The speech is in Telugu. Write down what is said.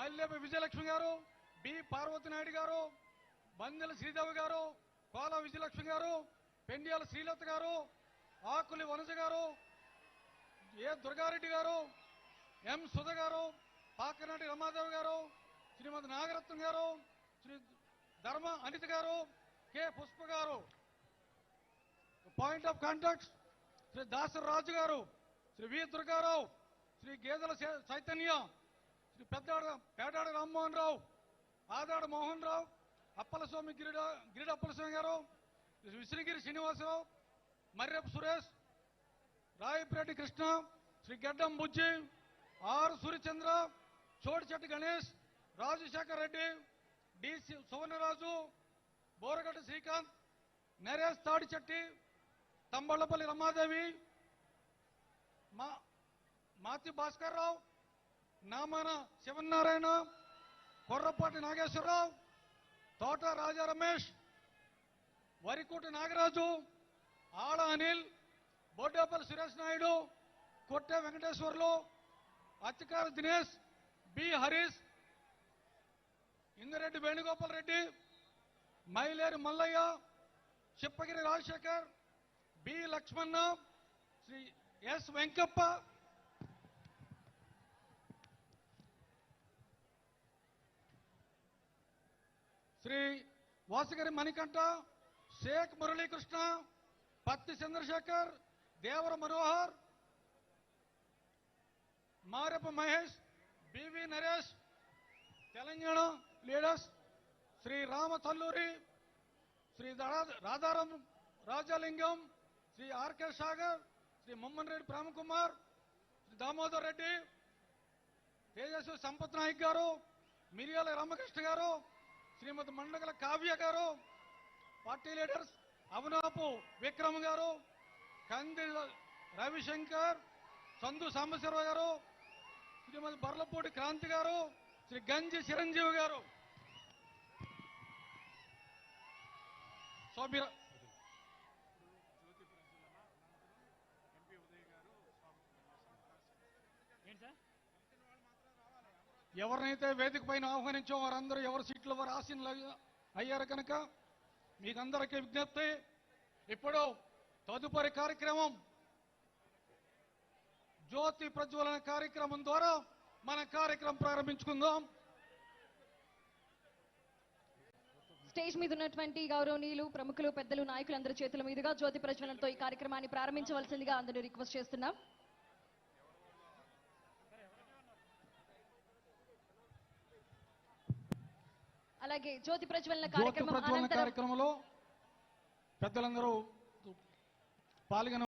మల్లెపి విజయలక్ష్మి గారు, బి పార్వతి నాయుడు గారు, బందెల శ్రీదేవి గారు, కోల విజయలక్ష్మి గారు, పెండ్యాల శ్రీలత గారు, ఆకులి వనజ గారు, ఏ దుర్గారెడ్డి గారు, ఎం సుధ గారు, పాకనాటి రమాదేవి గారు, శ్రీమతి నాగరత్నం గారు, శ్రీ ధర్మ అనిత గారు, కె పుష్ప గారు. Point of contact Shri Dasari Raju గారు, శ్రీ వి దుర్గారావు, శ్రీ గేదెల చైతన్య, శ్రీ పేడాడ రామ్మోహన్ రావు, ఆదాడ మోహన్ రావు, అప్పలస్వామి గిరిడ అప్పలస్వామి గారు, విశ్వగిరి శ్రీనివాసరావు, మర్రెపు సురేష్, రాయపిరెడ్డి కృష్ణ, శ్రీ గడ్డం బుజ్జి, ఆర్ సూర్యచంద్ర, చోటిచెట్టి గణేష్, రాజశేఖర్ రెడ్డి, డి సువర్ణరాజు, బోరగడ్డ శ్రీకాంత్, నరేష్ తాడిచెట్టి, తంబళ్లపల్లి రమాదేవి, మాతి భాస్కర్ రావు, నామాన శివనారాయణ, కొర్రపాటి నాగేశ్వరరావు, తోట రాజా రమేష్, వరికోటి నాగరాజు, ఆడ అనిల్, బొడ్డేపల్లి సురేష్ నాయుడు, కొట్టె వెంకటేశ్వర్లు, అత్తికార దినేష్, బి హరీష్, ఇందిరెడ్డి వేణుగోపాల్ రెడ్డి, మైలేరు మల్లయ్య, చిప్పగిరి రాజశేఖర్, బి లక్ష్మణ, శ్రీ ఎస్ వెంకప్ప, శ్రీ వాసగిరి మణికంఠ, షేక్ మురళీకృష్ణ, పత్తి చంద్రశేఖర్, దేవర Manohar, Mareppa Mahesh, BV Naresh, Telangana leaders Shri Rama Talluri, Shri రాధారం Rajalingam, Shri RK Sagar, Shri మొమ్మన్ Reddy Premkumar, Shri Damodar Reddy, Tejaswi Sampath Naik గారు, మిరియాల రామకృష్ణ గారు, శ్రీమతి మండగల కావ్య గారు, పార్టీ లీడర్స్ అవనాపు విక్రమ్ గారు, కంది రవిశంకర్, సందు సాంబశివరావు గారు, శ్రీమతి బర్లపూడి క్రాంతి గారు, శ్రీ గంజి చిరంజీవి గారు. సోబిరా ఎవరినైతే వేదిక పైన ఆహ్వానించో వారందరూ ఎవరి సీట్లు వారు ఆసీనులు అయ్యారు కనుక మీకందరికీ విజ్ఞప్తి. ఇప్పుడు తదుపరి కార్యక్రమం జ్యోతి ప్రజ్వలన కార్యక్రమం ద్వారా మన కార్యక్రమం ప్రారంభించుకుందాం. స్టేజ్ మీద ఉన్నటువంటి గౌరవనీయులు, ప్రముఖులు, పెద్దలు, నాయకులందరి చేతుల మీదుగా జ్యోతి ప్రజ్వలనతో ఈ కార్యక్రమాన్ని ప్రారంభించవలసిందిగా అందరూ రిక్వెస్ట్ చేస్తున్నాం. అలాగే జ్యోతి ప్రజ్వలన కార్యక్రమంలో పెద్దలందరూ పాల్గొన